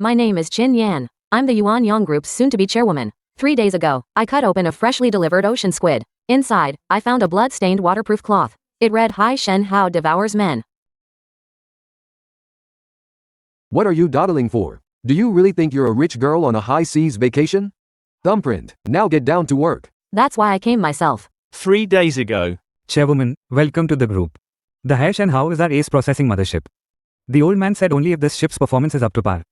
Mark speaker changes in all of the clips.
Speaker 1: My name is Chin Yan. I'm the Yuan Yang Group's soon-to-be chairwoman. 3 days ago, I cut open a freshly delivered ocean squid. Inside, I found a blood-stained waterproof cloth. It read Hai Shen Hao devours men.
Speaker 2: What are you dawdling for? Do you really think you're a rich girl on a high seas vacation? Thumbprint, now get down to work.
Speaker 1: That's why I came myself.
Speaker 3: 3 days ago.
Speaker 4: Chairwoman, welcome to the group. The Hai Shen Hao is our ace processing mothership. The old man said only if this ship's performance is up to par.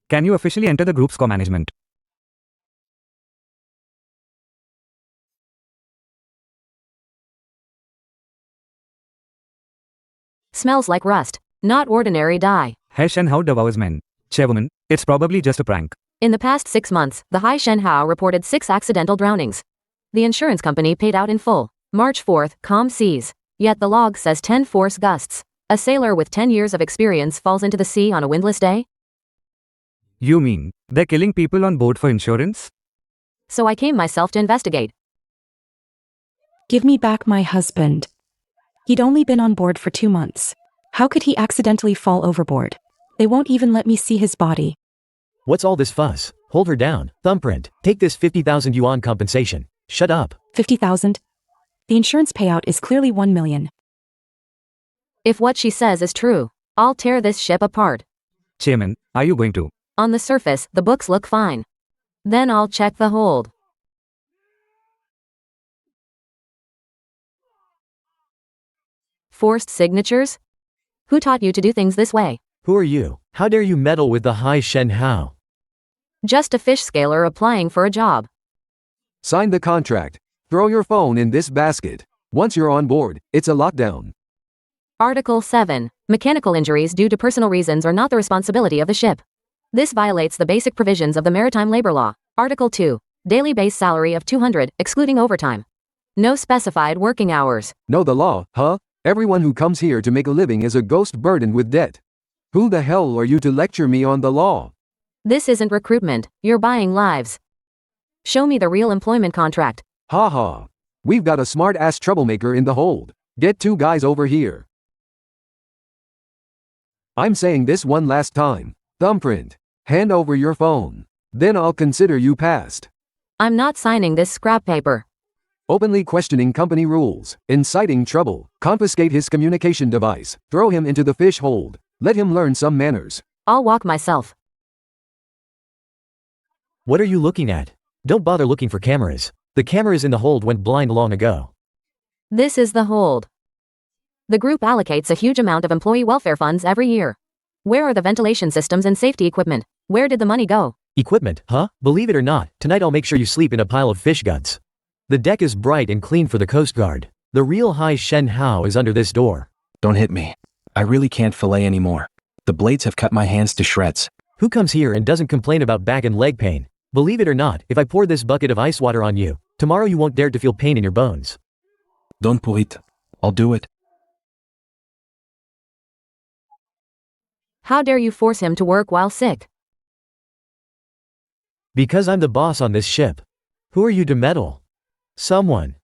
Speaker 4: Can you officially enter the group's core management?
Speaker 1: Smells like rust. Not ordinary dye.
Speaker 4: Hai Shen Hao devours men. Chairwoman, it's probably just a prank.
Speaker 1: In the past 6 months, the Hai Shen Hao reported 6 accidental drownings. The insurance company paid out in full. March 4th, calm seas. Yet the log says 10 force gusts. A sailor with 10 years of experience falls into the sea on a windless day?
Speaker 4: You mean, they're killing people on board for insurance?
Speaker 1: So I came myself to investigate.
Speaker 5: Give me back my husband. He'd only been on board for 2 months. How could he accidentally fall overboard? They won't even let me see his body.
Speaker 6: What's all this fuss? Hold her down. Thumbprint, take this 50,000 yuan compensation. Shut up.
Speaker 5: 50,000? The insurance payout is clearly 1 million.
Speaker 1: If what she says is true, I'll tear this ship apart.
Speaker 4: Chairman, are you going to?
Speaker 1: On the surface, the books look fine. Then I'll check the hold. Forced signatures? Who taught you to do things this way?
Speaker 6: Who are you? How dare you meddle with the Hai Shen Hao?
Speaker 1: Just a fish scaler applying for a job.
Speaker 2: Sign the contract. Throw your phone in this basket. Once you're on board, it's a lockdown.
Speaker 1: Article 7. Mechanical injuries due to personal reasons are not the responsibility of the ship. This violates the basic provisions of the Maritime Labor Law. Article 2. Daily base salary of 200, excluding overtime. No specified working hours.
Speaker 2: Know the law, huh? Everyone who comes here to make a living is a ghost burdened with debt. Who the hell are you to lecture me on the law?
Speaker 1: This isn't recruitment, you're buying lives. Show me the real employment contract.
Speaker 2: Ha ha. We've got a smart-ass troublemaker in the hold. Get 2 guys over here. I'm saying this one last time. Thumbprint, hand over your phone. Then I'll consider you passed.
Speaker 1: I'm not signing this scrap paper.
Speaker 2: Openly questioning company rules, inciting trouble, confiscate his communication device, throw him into the fish hold. Let him learn some manners.
Speaker 1: I'll walk myself.
Speaker 6: What are you looking at? Don't bother looking for cameras. The cameras in the hold went blind long ago.
Speaker 1: This is the hold. The group allocates a huge amount of employee welfare funds every year. Where are the ventilation systems and safety equipment? Where did the money go?
Speaker 6: Equipment, huh? Believe it or not, tonight I'll make sure you sleep in a pile of fish guts. The deck is bright and clean for the Coast Guard. The real Hai Shen Hao is under this door.
Speaker 7: Don't hit me. I really can't fillet anymore. The blades have cut my hands to shreds.
Speaker 6: Who comes here and doesn't complain about back and leg pain? Believe it or not, if I pour this bucket of ice water on you, tomorrow you won't dare to feel pain in your bones.
Speaker 7: Don't pour it. I'll do it.
Speaker 1: How dare you force him to work while sick?
Speaker 6: Because I'm the boss on this ship. Who are you to meddle? Someone.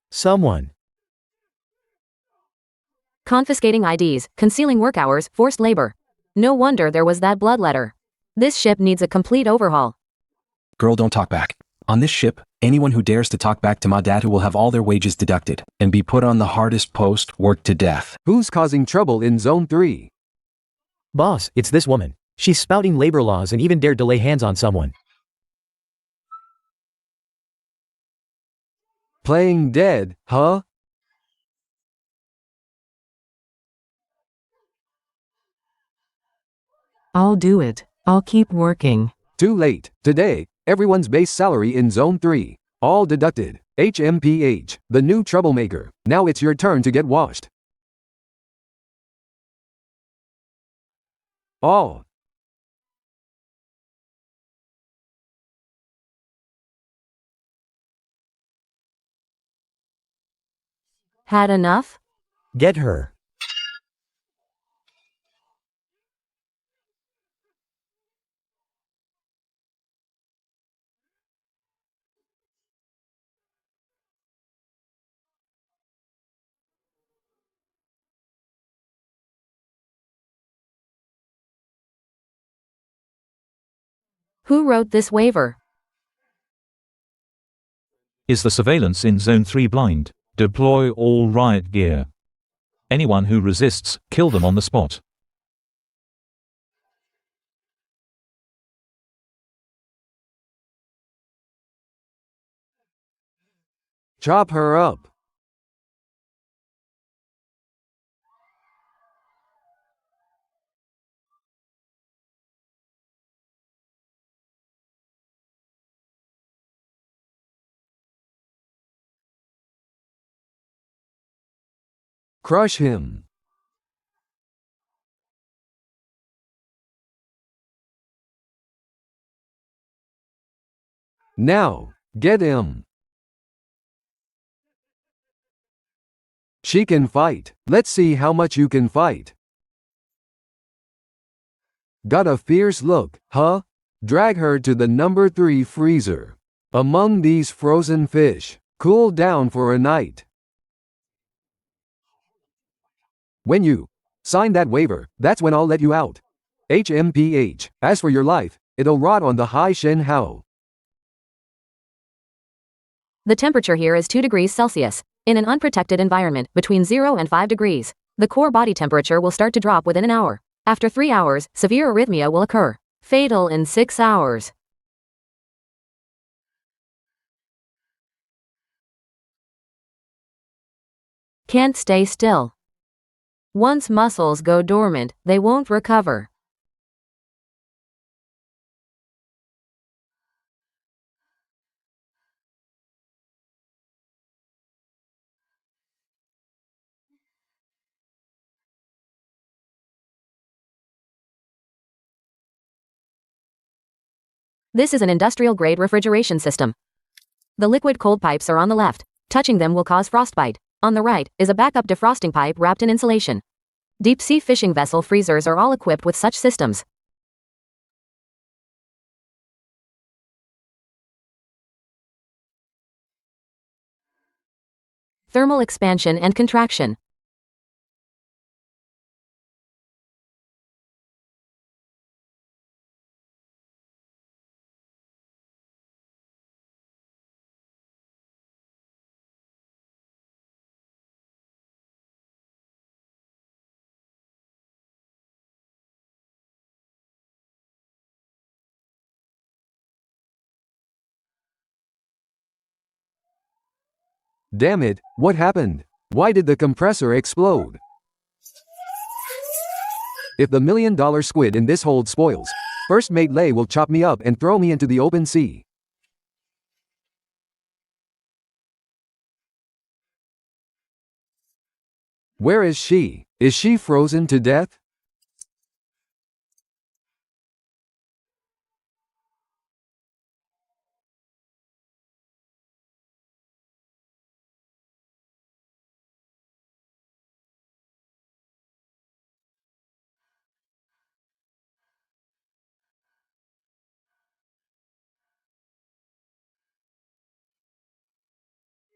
Speaker 1: Confiscating IDs, concealing work hours, forced labor. No wonder there was that blood letter. This ship needs a complete overhaul.
Speaker 7: Girl, don't talk back. On this ship, anyone who dares to talk back to my data will have all their wages deducted and be put on the hardest post, worked to death.
Speaker 2: Who's causing trouble in Zone 3?
Speaker 6: Boss, it's this woman. She's spouting labor laws and even dared to lay hands on someone.
Speaker 2: Playing dead, huh?
Speaker 8: I'll do it. I'll keep working.
Speaker 2: Too late. Today, everyone's base salary in Zone 3. All deducted. HMPH, the new troublemaker. Now it's your turn to get washed. Oh.
Speaker 1: Had enough?
Speaker 6: Get her.
Speaker 1: Who wrote this waiver?
Speaker 3: Is the surveillance in Zone 3 blind? Deploy all riot gear. Anyone who resists, kill them on the spot.
Speaker 2: Chop her up. Crush him. Now, get him. She can fight. Let's see how much you can fight. Got a fierce look, huh? Drag her to the number 3 freezer. Among these frozen fish, cool down for a night. When you sign that waiver, that's when I'll let you out. HMPH. As for your life, it'll rot on the Hai Shen Hao.
Speaker 1: The temperature here is 2 degrees Celsius. In an unprotected environment, between 0 and 5 degrees, the core body temperature will start to drop within an hour. After 3 hours, severe arrhythmia will occur. Fatal in 6 hours. Can't stay still. Once muscles go dormant, they won't recover. This is an industrial-grade refrigeration system. The liquid cold pipes are on the left. Touching them will cause frostbite. On the right is a backup defrosting pipe wrapped in insulation. Deep-sea fishing vessel freezers are all equipped with such systems. Thermal expansion and contraction.
Speaker 2: Damn it, what happened? Why did the compressor explode? If the $1 million squid in this hold spoils, First Mate Lei will chop me up and throw me into the open sea. Where is she? Is she frozen to death?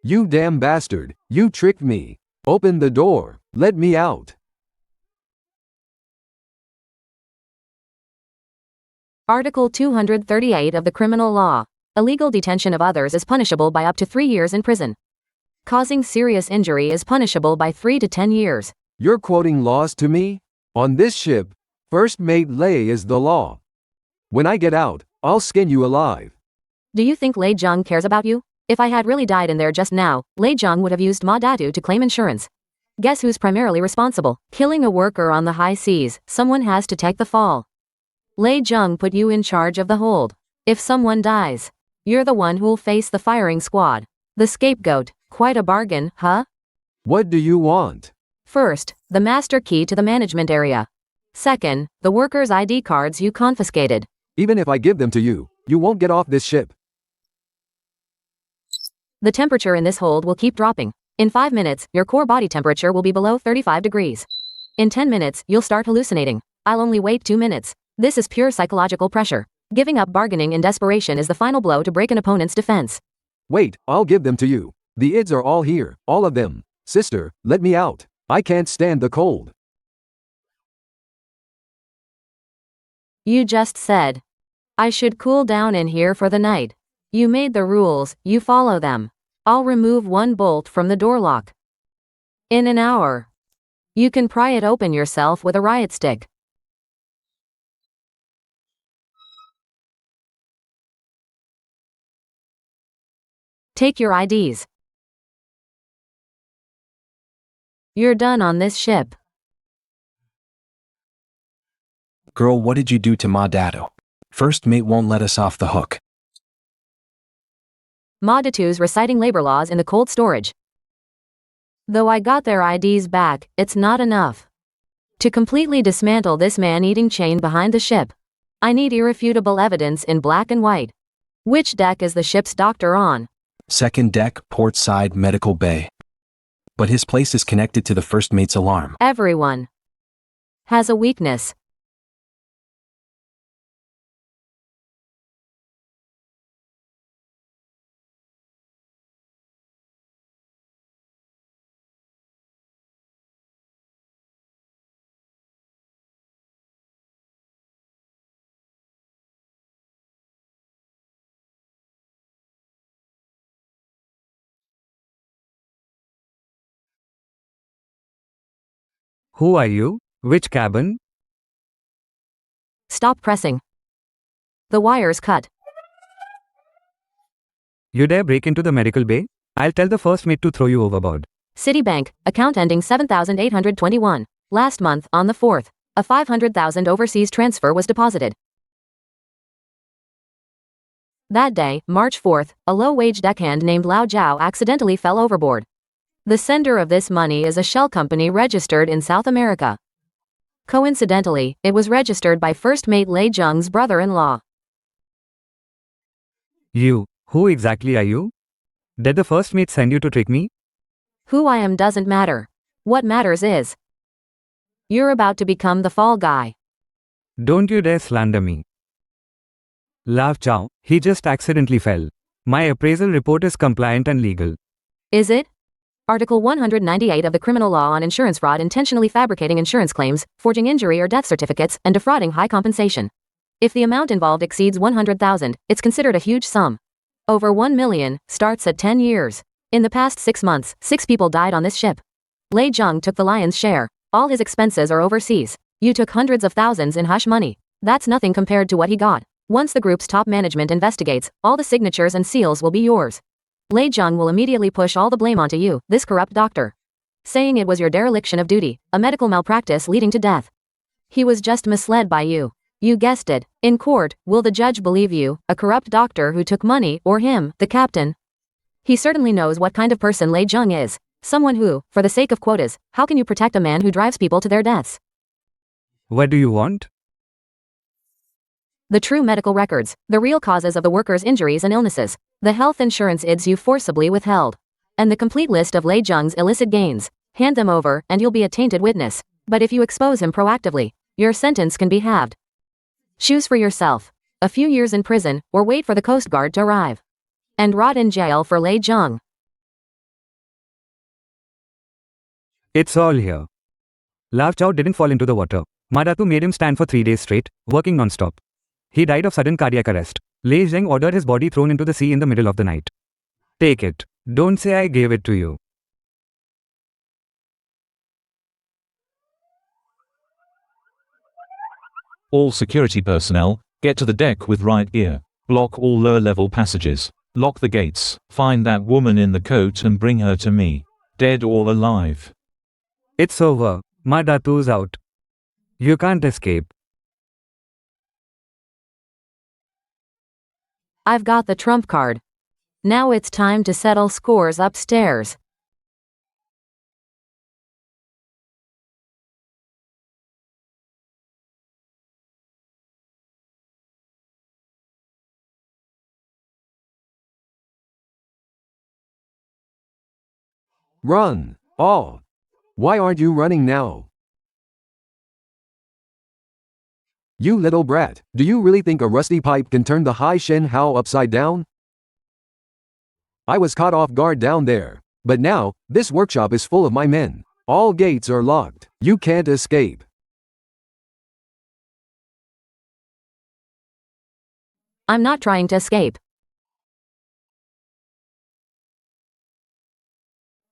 Speaker 2: You damn bastard, you tricked me. Open the door, let me out.
Speaker 1: Article 238 of the Criminal Law. Illegal detention of others is punishable by up to 3 years in prison. Causing serious injury is punishable by 3 to 10 years.
Speaker 2: You're quoting laws to me? On this ship, First Mate Lei is the law. When I get out, I'll skin you alive.
Speaker 1: Do you think Lei Zheng cares about you? If I had really died in there just now, Lei Zheng would have used Ma Datu to claim insurance. Guess who's primarily responsible? Killing a worker on the high seas. Someone has to take the fall. Lei Zheng put you in charge of the hold. If someone dies, you're the one who'll face the firing squad. The scapegoat. Quite a bargain, huh?
Speaker 2: What do you want?
Speaker 1: First, the master key to the management area. Second, the workers' ID cards you confiscated.
Speaker 2: Even if I give them to you, you won't get off this ship.
Speaker 1: The temperature in this hold will keep dropping. In 5 minutes, your core body temperature will be below 35 degrees. In 10 minutes, you'll start hallucinating. I'll only wait 2 minutes. This is pure psychological pressure. Giving up bargaining in desperation is the final blow to break an opponent's defense.
Speaker 2: Wait, I'll give them to you. The ids are all here, all of them. Sister, let me out. I can't stand the cold.
Speaker 1: You just said. I should cool down in here for the night. You made the rules, you follow them. I'll remove one bolt from the door lock. In an hour. You can pry it open yourself with a riot stick. Take your IDs. You're done on this ship.
Speaker 7: Girl, what did you do to my daddo? First mate won't let us off the hook.
Speaker 1: Moditu's reciting labor laws in the cold storage. Though I got their IDs back, it's not enough. To completely dismantle this man-eating chain behind the ship, I need irrefutable evidence in black and white. Which deck is the ship's doctor on?
Speaker 7: Second deck, port side, medical bay. But his place is connected to the first mate's alarm.
Speaker 1: Everyone has a weakness.
Speaker 4: Who are you? Which cabin?
Speaker 1: Stop pressing. The wire's cut.
Speaker 4: You dare break into the medical bay? I'll tell the first mate to throw you overboard.
Speaker 1: Citibank, account ending 7821. Last month, on the 4th, a 500,000 overseas transfer was deposited. That day, March 4th, a low-wage deckhand named Lao Jiao accidentally fell overboard. The sender of this money is a shell company registered in South America. Coincidentally, it was registered by First Mate Lei Zheng's brother-in-law.
Speaker 4: You, who exactly are you? Did the first mate send you to trick me?
Speaker 1: Who I am doesn't matter. What matters is, you're about to become the fall guy.
Speaker 4: Don't you dare slander me. Lao Chao, he just accidentally fell. My appraisal report is compliant and legal.
Speaker 1: Is it? Article 198 of the Criminal Law on Insurance Fraud, intentionally fabricating insurance claims, forging injury or death certificates, and defrauding high compensation. If the amount involved exceeds 100,000, it's considered a huge sum. Over 1 million starts at 10 years. In the past 6 months, 6 people died on this ship. Lei Zheng took the lion's share. All his expenses are overseas. You took hundreds of thousands in hush money. That's nothing compared to what he got. Once the group's top management investigates, all the signatures and seals will be yours. Lei Zheng will immediately push all the blame onto you, this corrupt doctor, saying it was your dereliction of duty, a medical malpractice leading to death. He was just misled by you. You guessed it. In court, will the judge believe you, a corrupt doctor who took money, or him, the captain? He certainly knows what kind of person Lei Zheng is. Someone who, for the sake of quotas, how can you protect a man who drives people to their deaths?
Speaker 4: What do you want?
Speaker 1: The true medical records, the real causes of the workers' injuries and illnesses, the health insurance IDs you forcibly withheld, and the complete list of Lei Zheng's illicit gains. Hand them over, and you'll be a tainted witness. But if you expose him proactively, your sentence can be halved. Choose for yourself. A few years in prison, or wait for the Coast Guard to arrive. And rot in jail for Lei Zheng.
Speaker 4: It's all here. Lao Chao didn't fall into the water. Madatu made him stand for 3 days straight, working non-stop. He died of sudden cardiac arrest. Lei Zheng ordered his body thrown into the sea in the middle of the night. Take it. Don't say I gave it to you.
Speaker 3: All security personnel, get to the deck with right gear. Block all lower-level passages. Lock the gates. Find that woman in the coat and bring her to me. Dead or alive.
Speaker 4: It's over. Madatu's out. You can't escape.
Speaker 1: I've got the trump card. Now it's time to settle scores upstairs.
Speaker 2: Run! All! Why aren't you running now? You little brat, do you really think a rusty pipe can turn the Hai Shen Hao upside down? I was caught off guard down there. But now, this workshop is full of my men. All gates are locked. You can't escape.
Speaker 1: I'm not trying to escape.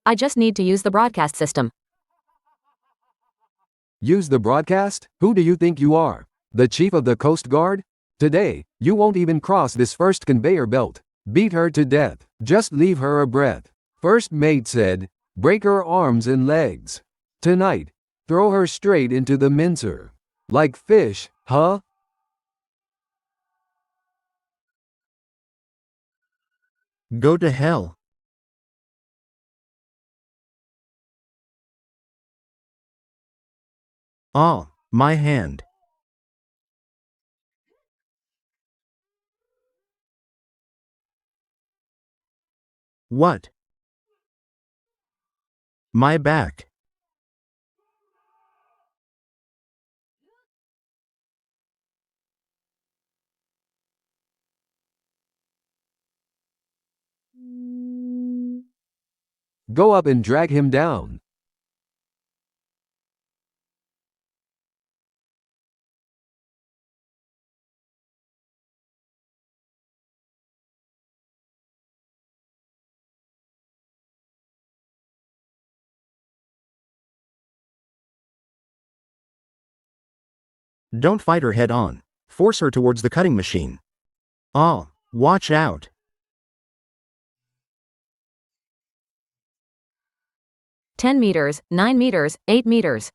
Speaker 1: I just need to use the broadcast system.
Speaker 2: Use the broadcast? Who do you think you are? The chief of the Coast Guard? Today, you won't even cross this first conveyor belt. Beat her to death. Just leave her a breath. First mate said, break her arms and legs. Tonight, throw her straight into the mincer. Like fish, huh?
Speaker 9: Go to hell. Ah, my hand. What? My back.
Speaker 2: Go up and drag him down.
Speaker 9: Don't fight her head on. Force her towards the cutting machine. Ah, watch out.
Speaker 1: "10 meters, 9 meters, 8 meters.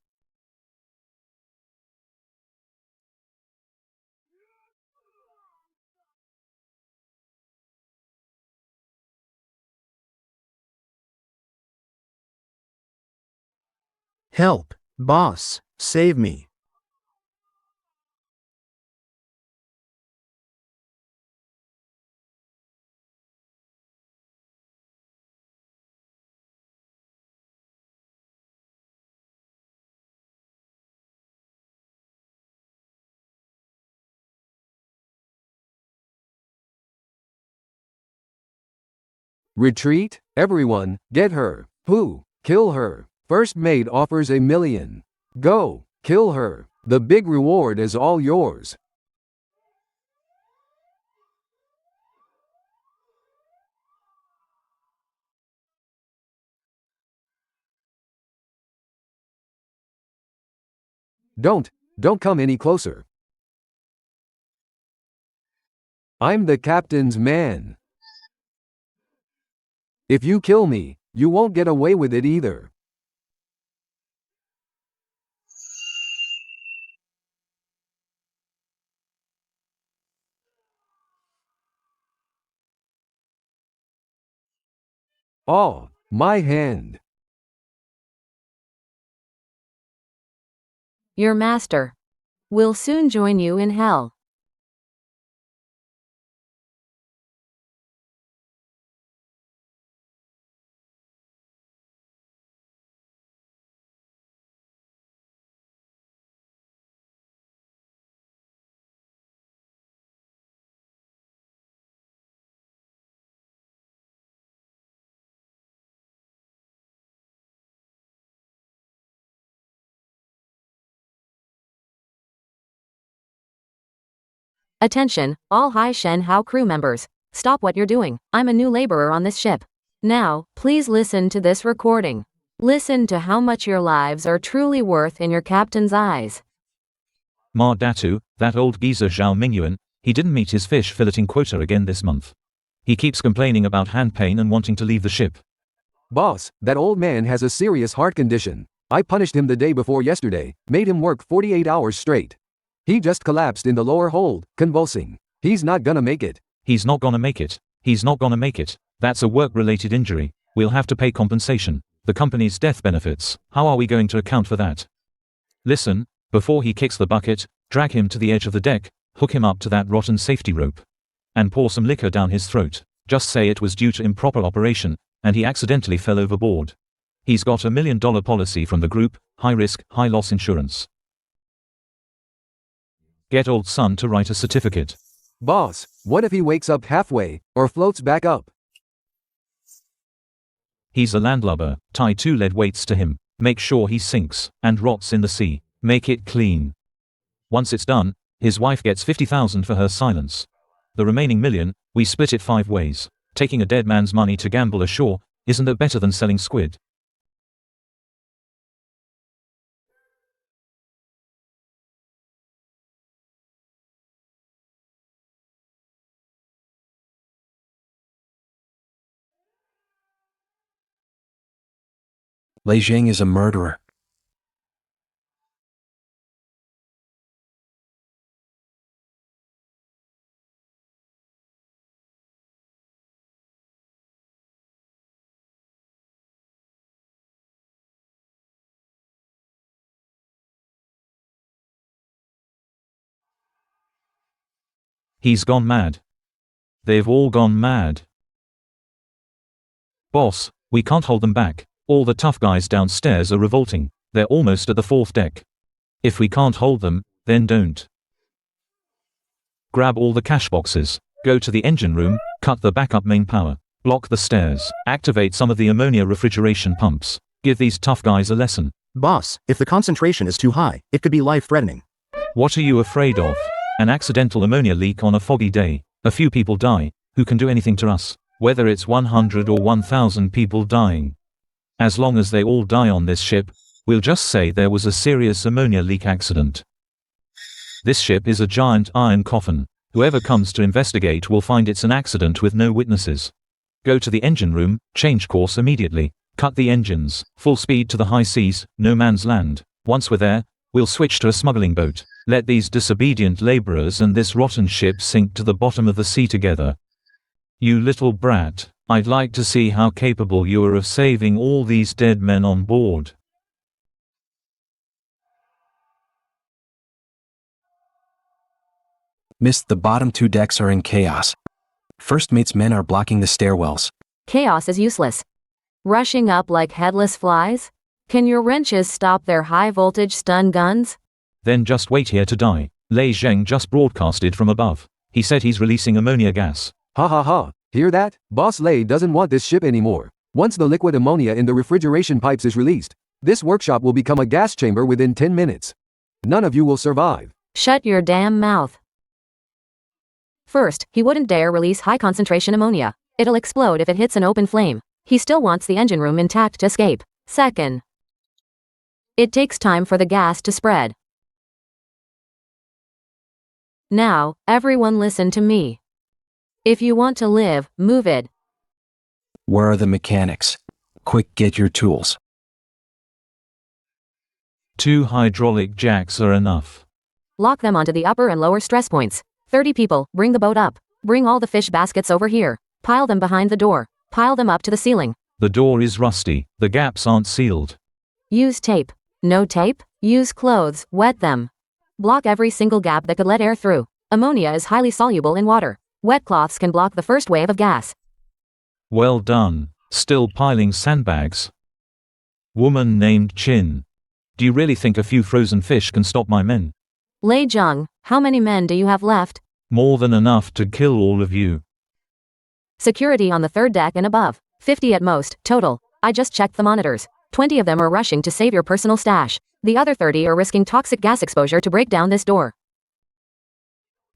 Speaker 9: Help, boss, save me.
Speaker 2: Retreat? Everyone, get her. Who? Kill her. First mate offers $1 million. Go, kill her. The big reward is all yours. Don't come any closer. I'm the captain's man. If you kill me, you won't get away with it either. Oh, my hand.
Speaker 1: Your master will soon join you in hell." Attention, all Hai Shen Hao crew members. Stop what you're doing. I'm a new laborer on this ship. Now, please listen to this recording. Listen to how much your lives are truly worth in your captain's eyes.
Speaker 3: Ma Datu, that old geezer Zhao Mingyuan, he didn't meet his fish filleting quota again this month. He keeps complaining about hand pain and wanting to leave the ship.
Speaker 2: Boss, that old man has a serious heart condition. I punished him the day before yesterday, made him work 48 hours straight. He just collapsed in the lower hold, convulsing. He's not gonna make it.
Speaker 3: He's not gonna make it. He's not gonna make it. That's a work-related injury. We'll have to pay compensation. The company's death benefits. How are we going to account for that? Listen, before he kicks the bucket, drag him to the edge of the deck, hook him up to that rotten safety rope, and pour some liquor down his throat. Just say it was due to improper operation, and he accidentally fell overboard. He's got $1 million policy from the group, high risk, high loss insurance. Get old son to write a certificate.
Speaker 2: Boss, what if he wakes up halfway, or floats back up?
Speaker 3: He's a landlubber. Tie 2 lead weights to him. Make sure he sinks and rots in the sea. Make it clean. Once it's done, his wife gets $50,000 for her silence. The remaining million, we split it 5 ways. Taking a dead man's money to gamble ashore, isn't that better than selling squid?
Speaker 7: Lei Zhang is a murderer.
Speaker 3: He's gone mad. They've all gone mad. Boss, we can't hold them back. All the tough guys downstairs are revolting. They're almost at the 4th deck. If we can't hold them, then don't. Grab all the cash boxes. Go to the engine room, cut the backup main power. Block the stairs. Activate some of the ammonia refrigeration pumps. Give these tough guys a lesson.
Speaker 9: Boss, if the concentration is too high, it could be life-threatening.
Speaker 3: What are you afraid of? An accidental ammonia leak on a foggy day. A few people die. Who can do anything to us? Whether it's 100 or 1,000 people dying. As long as they all die on this ship, we'll just say there was a serious ammonia leak accident. This ship is a giant iron coffin. Whoever comes to investigate will find it's an accident with no witnesses. Go to the engine room, change course immediately. Cut the engines, full speed to the high seas, no man's land. Once we're there, we'll switch to a smuggling boat. Let these disobedient laborers and this rotten ship sink to the bottom of the sea together. You little brat, I'd like to see how capable you are of saving all these dead men on board.
Speaker 7: Missed, the bottom 2 decks are in chaos. First mate's men are blocking the stairwells.
Speaker 1: Chaos is useless. Rushing up like headless flies? Can your wrenches stop their high-voltage stun guns?
Speaker 3: Then just wait here to die. Lei Zhang just broadcasted from above. He said he's releasing ammonia gas.
Speaker 2: Ha ha ha. Hear that? Boss Lei doesn't want this ship anymore. Once the liquid ammonia in the refrigeration pipes is released, this workshop will become a gas chamber within 10 minutes. None of you will survive.
Speaker 1: Shut your damn mouth. First, he wouldn't dare release high-concentration ammonia. It'll explode if it hits an open flame. He still wants the engine room intact to escape. Second, it takes time for the gas to spread. Now, everyone listen to me. If you want to live, move it.
Speaker 7: Where are the mechanics? Quick, get your tools.
Speaker 3: 2 hydraulic jacks are enough.
Speaker 1: Lock them onto the upper and lower stress points. 30 people, bring the boat up. Bring all the fish baskets over here. Pile them behind the door. Pile them up to the ceiling.
Speaker 3: The door is rusty. The gaps aren't sealed.
Speaker 1: Use tape. No tape? Use clothes, wet them. Block every single gap that could let air through. Ammonia is highly soluble in water. Wet cloths can block the first wave of gas.
Speaker 3: Well done. Still piling sandbags? Woman named Chin. Do you really think a few frozen fish can stop my men?
Speaker 1: Lei Zhang, how many men do you have left?
Speaker 3: More than enough to kill all of you.
Speaker 1: Security on the 3rd deck and above. 50 at most, total. I just checked the monitors. 20 of them are rushing to save your personal stash. The other 30 are risking toxic gas exposure to break down this door.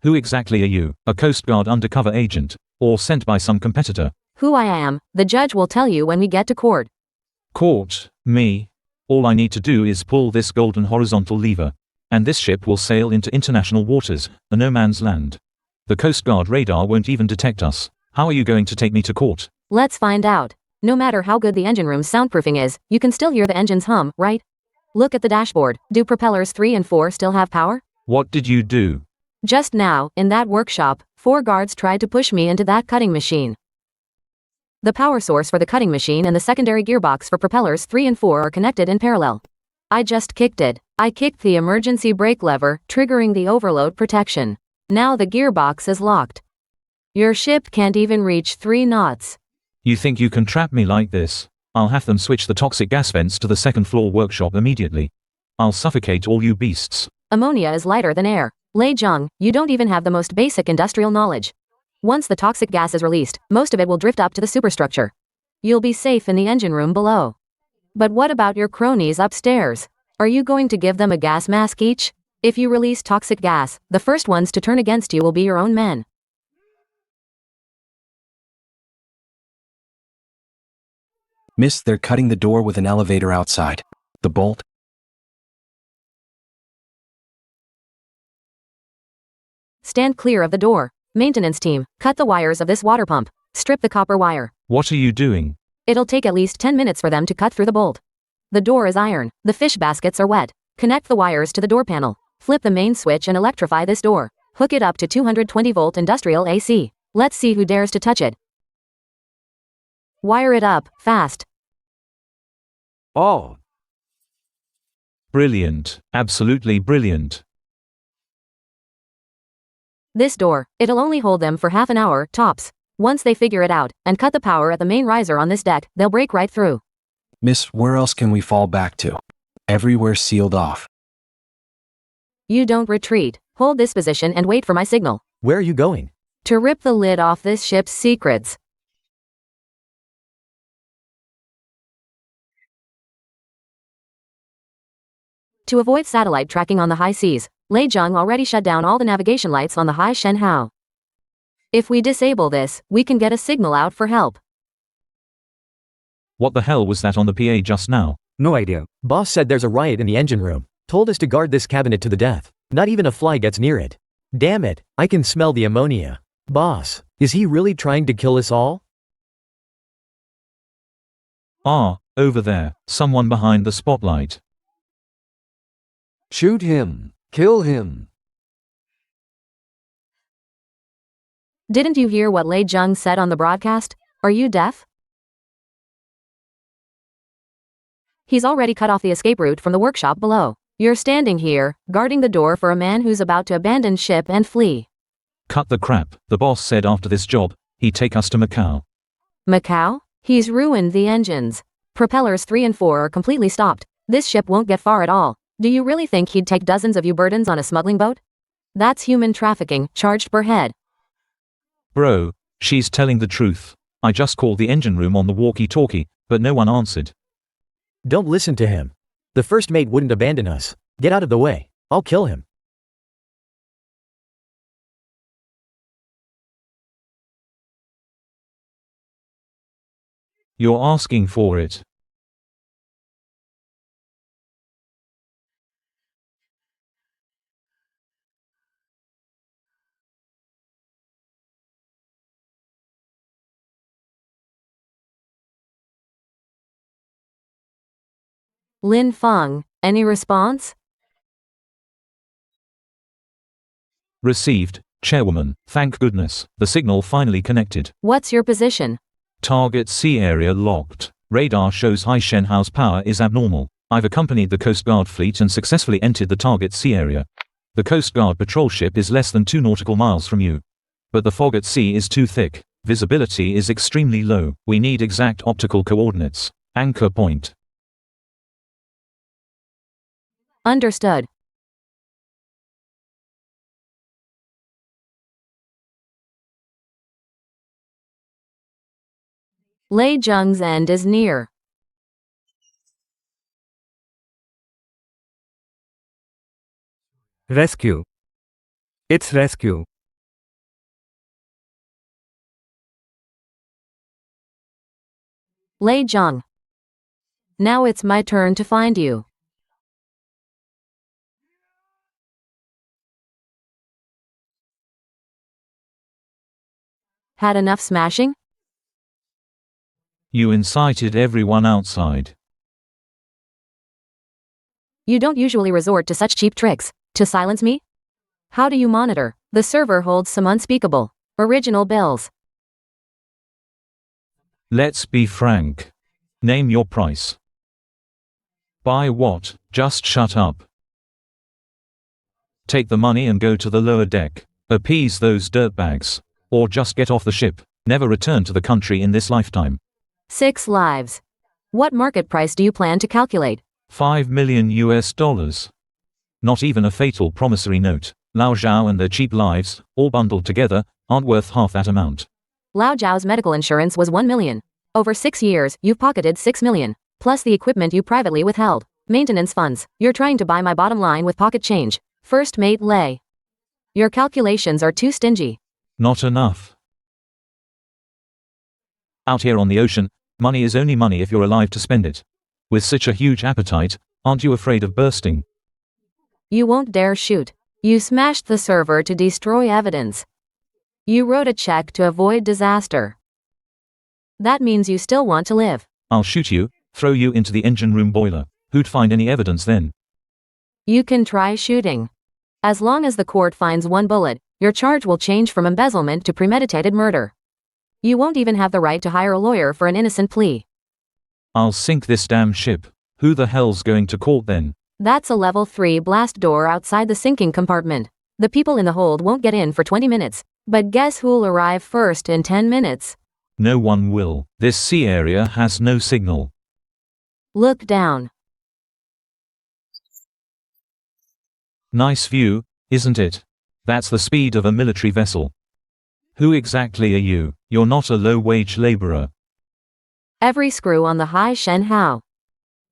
Speaker 3: Who exactly are you? A Coast Guard undercover agent? Or sent by some competitor?
Speaker 1: Who I am, the judge will tell you when we get to court.
Speaker 3: Court? Me? All I need to do is pull this golden horizontal lever. And this ship will sail into international waters, a no man's land. The Coast Guard radar won't even detect us. How are you going to take me to court?
Speaker 1: Let's find out. No matter how good the engine room's soundproofing is, you can still hear the engines hum, right? Look at the dashboard. Do propellers 3 and 4 still have power?
Speaker 3: What did you do?
Speaker 1: Just now, in that workshop, 4 guards tried to push me into that cutting machine. The power source for the cutting machine and the secondary gearbox for propellers 3 and 4 are connected in parallel. I just kicked it. I kicked the emergency brake lever, triggering the overload protection. Now the gearbox is locked. Your ship can't even reach 3 knots.
Speaker 3: You think you can trap me like this? I'll have them switch the toxic gas vents to the 2nd floor workshop immediately. I'll suffocate all you beasts.
Speaker 1: Ammonia is lighter than air. Lei Zhang, you don't even have the most basic industrial knowledge. Once the toxic gas is released, most of it will drift up to the superstructure. You'll be safe in the engine room below. But what about your cronies upstairs? Are you going to give them a gas mask each? If you release toxic gas, the first ones to turn against you will be your own men.
Speaker 7: Miss, they're cutting the door with an elevator outside. The bolt?
Speaker 1: Stand clear of the door. Maintenance team, cut the wires of this water pump. Strip the copper wire.
Speaker 3: What are you doing?
Speaker 1: It'll take at least 10 minutes for them to cut through the bolt. The door is iron. The fish baskets are wet. Connect the wires to the door panel. Flip the main switch and electrify this door. Hook it up to 220-volt industrial AC. Let's see who dares to touch it. Wire it up, fast.
Speaker 2: Oh,
Speaker 3: Brilliant. Absolutely brilliant.
Speaker 1: This door, it'll only hold them for half an hour, tops. Once they figure it out, and cut the power at the main riser on this deck, they'll break right through.
Speaker 7: Miss, where else can we fall back to? Everywhere sealed off.
Speaker 1: You don't retreat. Hold this position and wait for my signal.
Speaker 6: Where are you going?
Speaker 1: To rip the lid off this ship's secrets. To avoid satellite tracking on the high seas, Lei Zheng already shut down all the navigation lights on the Hai Shen Hao. If we disable this, we can get a signal out for help.
Speaker 3: What the hell was that on the PA just now?
Speaker 4: No idea.
Speaker 6: Boss said there's a riot in the engine room. Told us to guard this cabinet to the death. Not even a fly gets near it. Damn it, I can smell the ammonia. Boss, is he really trying to kill us all?
Speaker 3: Ah, over there, someone behind the spotlight.
Speaker 2: shoot him. Kill him.
Speaker 1: Didn't you hear what Lei Zheng said on the broadcast? Are you deaf? He's already cut off the escape route from the workshop below. You're standing here, guarding the door for a man who's about to abandon ship and flee.
Speaker 3: Cut the crap. The boss said after this job, he'd take us to Macau.
Speaker 1: Macau? He's ruined the engines. Propellers 3 and 4 are completely stopped. This ship won't get far at all. Do you really think he'd take dozens of you burdens on a smuggling boat? That's human trafficking, charged per head.
Speaker 3: Bro, she's telling the truth. I just called the engine room on the walkie-talkie, but no one answered.
Speaker 6: Don't listen to him. The first mate wouldn't abandon us. Get out of the way. I'll kill him.
Speaker 3: You're asking for it.
Speaker 1: Lin Feng, any response?
Speaker 3: Received, Chairwoman, thank goodness, the signal finally connected.
Speaker 1: What's your position?
Speaker 3: Target sea area locked. Radar shows Hai Shen Hao's power is abnormal. I've accompanied the Coast Guard fleet and successfully entered the target sea area. The Coast Guard patrol ship is less than 2 nautical miles from you. But the fog at sea is too thick. Visibility is extremely low. We need exact optical coordinates. Anchor point.
Speaker 1: Understood. Lei Zheng's end is near.
Speaker 4: Rescue. It's rescue.
Speaker 1: Lei Zheng. Now it's my turn to find you. Had enough smashing?
Speaker 3: You incited everyone outside.
Speaker 1: You don't usually resort to such cheap tricks. To silence me? How do you monitor? The server holds some unspeakable, original bills.
Speaker 3: Let's be frank. Name your price. Buy what? Just shut up. Take the money and go to the lower deck. Appease those dirtbags. Or just get off the ship. Never return to the country in this lifetime.
Speaker 1: 6 lives. What market price do you plan to calculate?
Speaker 3: $5 million. Not even a fatal promissory note. Lao Zhao and their cheap lives, all bundled together, aren't worth half that amount.
Speaker 1: Lao Zhao's medical insurance was 1 million. Over 6 years, you've pocketed 6 million. Plus the equipment you privately withheld. Maintenance funds. You're trying to buy my bottom line with pocket change. First mate Lei. Your calculations are too stingy.
Speaker 3: Not enough. Out here on the ocean, Money is only money if you're alive to spend it. With such a huge appetite, aren't you afraid of bursting?
Speaker 1: You won't dare shoot. You smashed the server to destroy evidence. You wrote a check to avoid disaster. That means you still want to live.
Speaker 3: I'll shoot you, throw you into the engine room boiler. Who'd find any evidence then?
Speaker 1: You can try shooting. As long as the court finds one bullet, your charge will change from embezzlement to premeditated murder. You won't even have the right to hire a lawyer for an innocent plea.
Speaker 3: I'll sink this damn ship. Who the hell's going to court then?
Speaker 1: That's a level 3 blast door outside the sinking compartment. The people in the hold won't get in for 20 minutes. But guess who'll arrive first in 10 minutes?
Speaker 3: No one will. This sea area has no signal.
Speaker 1: Look down.
Speaker 3: Nice view, isn't it? That's the speed of a military vessel. Who exactly are you? You're not a low-wage laborer.
Speaker 1: Every screw on the Hai Shen Hao.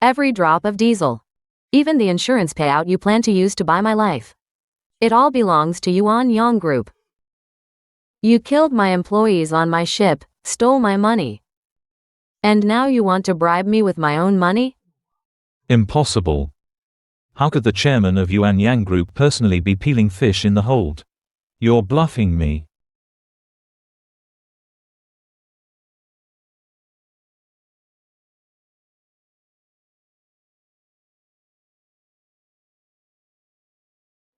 Speaker 1: Every drop of diesel. Even the insurance payout you plan to use to buy my life. It all belongs to Yuan Yang Group. You killed my employees on my ship, stole my money. And now you want to bribe me with my own money?
Speaker 3: Impossible. How could the chairman of Yuan Yang Group personally be peeling fish in the hold? You're bluffing me.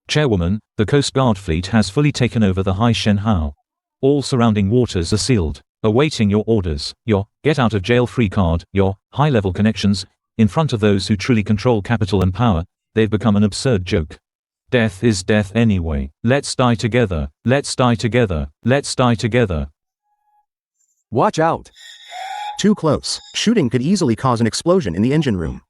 Speaker 3: Chairwoman, the Coast Guard fleet has fully taken over the Hai Shen Hao. All surrounding waters are sealed, awaiting your orders, your get-out-of-jail-free card, your high-level connections. In front of those who truly control capital and power, they've become an absurd joke. Death is death anyway. Let's die together. Let's die together. Let's die together.
Speaker 2: Watch out.
Speaker 9: Too close. Shooting could easily cause an explosion in the engine room.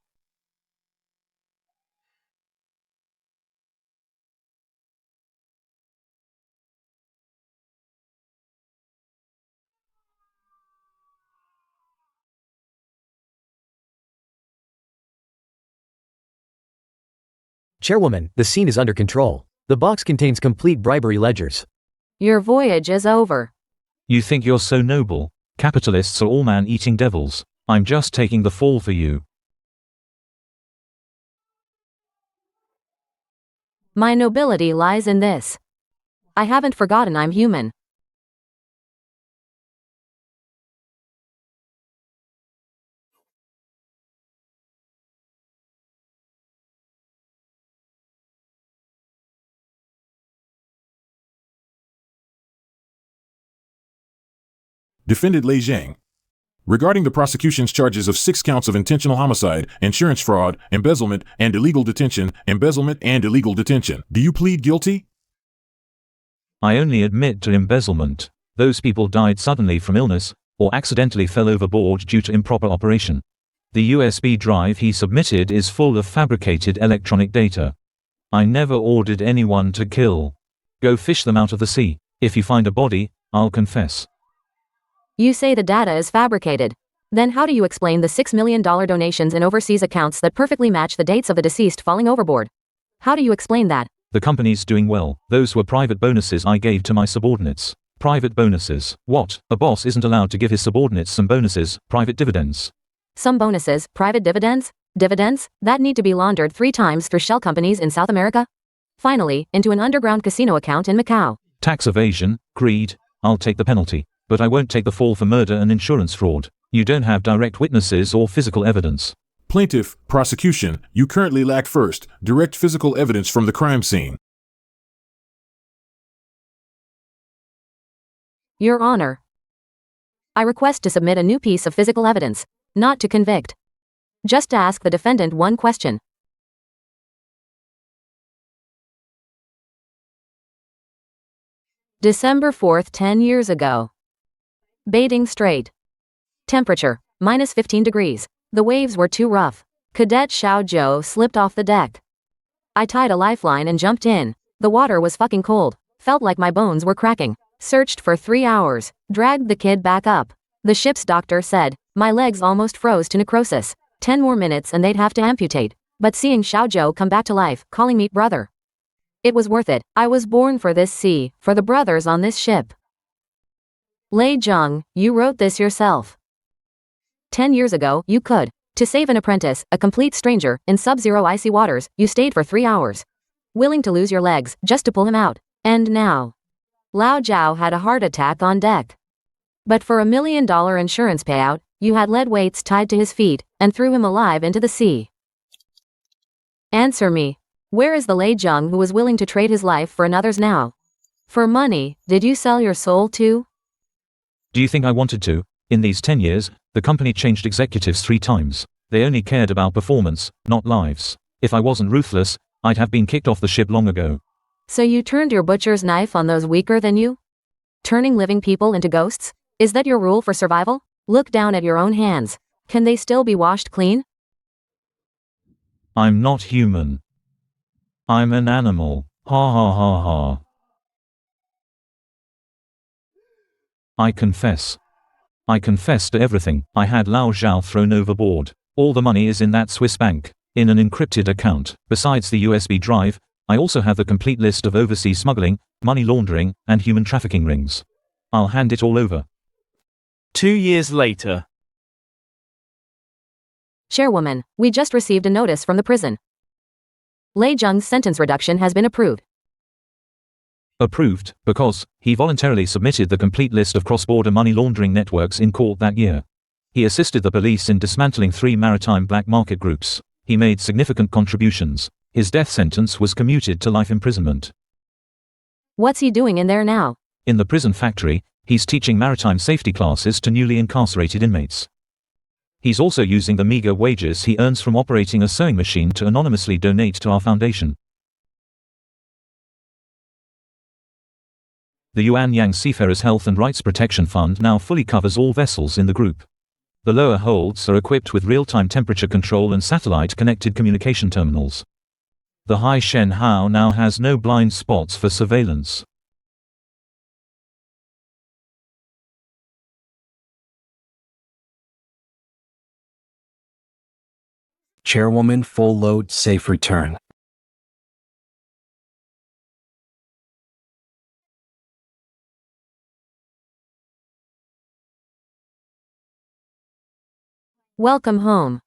Speaker 6: Chairwoman, the scene is under control. The box contains complete bribery ledgers.
Speaker 1: Your voyage is over.
Speaker 3: You think you're so noble? Capitalists are all man-eating devils. I'm just taking the fall for you.
Speaker 1: My nobility lies in this. I haven't forgotten I'm human.
Speaker 10: Defendant Lei Zhang. Regarding the prosecution's charges of 6 counts of intentional homicide, insurance fraud, embezzlement, and illegal detention, do you plead guilty?
Speaker 3: I only admit to embezzlement. Those people died suddenly from illness, or accidentally fell overboard due to improper operation. The USB drive he submitted is full of fabricated electronic data. I never ordered anyone to kill. Go fish them out of the sea. If you find a body, I'll confess.
Speaker 1: You say the data is fabricated. Then how do you explain the $6 million donations in overseas accounts that perfectly match the dates of the deceased falling overboard? How do you explain that?
Speaker 3: The company's doing well. Those were private bonuses I gave to my subordinates. Private bonuses. What? A boss isn't allowed to give his subordinates some bonuses, private dividends.
Speaker 1: Some bonuses, private dividends? Dividends? That need to be laundered 3 times through shell companies in South America? Finally, into an underground casino account in Macau.
Speaker 3: Tax evasion, greed. I'll take the penalty. But I won't take the fall for murder and insurance fraud. You don't have direct witnesses or physical evidence.
Speaker 10: Plaintiff, prosecution, you currently lack first, direct physical evidence from the crime scene.
Speaker 1: Your Honor, I request to submit a new piece of physical evidence, not to convict. Just to ask the defendant one question. December 4th, 10 years ago. Baiting Strait. Temperature, minus 15 degrees. The waves were too rough. Cadet Xiao Zhou slipped off the deck. I tied a lifeline and jumped in. The water was fucking cold. Felt like my bones were cracking. Searched for 3 hours. Dragged the kid back up. The ship's doctor said, my legs almost froze to necrosis. 10 more minutes and they'd have to amputate. But seeing Xiao Zhou come back to life, calling me brother. It was worth it. I was born for this sea, for the brothers on this ship. Lei Zhang, you wrote this yourself. 10 years ago, you could. To save an apprentice, a complete stranger, in sub-zero icy waters, you stayed for 3 hours. Willing to lose your legs, just to pull him out. And now. Lao Jiao had a heart attack on deck. But for $1 million insurance payout, you had lead weights tied to his feet, and threw him alive into the sea. Answer me. Where is the Lei Zheng who was willing to trade his life for another's now? For money, did you sell your soul too?
Speaker 3: Do you think I wanted to? In these 10 years, the company changed executives 3 times. They only cared about performance, not lives. If I wasn't ruthless, I'd have been kicked off the ship long ago.
Speaker 1: So you turned your butcher's knife on those weaker than you? Turning living people into ghosts? Is that your rule for survival? Look down at your own hands. Can they still be washed clean?
Speaker 3: I'm not human. I'm an animal. Ha ha ha ha. I confess. I confess to everything. I had Lao Zhao thrown overboard. All the money is in that Swiss bank, in an encrypted account. Besides the USB drive, I also have the complete list of overseas smuggling, money laundering, and human trafficking rings. I'll hand it all over.
Speaker 11: 2 years later.
Speaker 1: Chairwoman, we just received a notice from the prison. Lei Zheng's sentence reduction has been approved.
Speaker 3: Approved, because he voluntarily submitted the complete list of cross-border money laundering networks in court that year. He assisted the police in dismantling 3 maritime black market groups. He made significant contributions. His death sentence was commuted to life imprisonment.
Speaker 1: What's he doing in there now?
Speaker 3: In the prison factory, he's teaching maritime safety classes to newly incarcerated inmates. He's also using the meager wages he earns from operating a sewing machine to anonymously donate to our foundation. The Yuan Yang Seafarers Health and Rights Protection Fund now fully covers all vessels in the group. The lower holds are equipped with real-time temperature control and satellite-connected communication terminals. The Hai Shen Hao now has no blind spots for surveillance.
Speaker 7: Chairwoman, full load, safe return.
Speaker 1: Welcome home.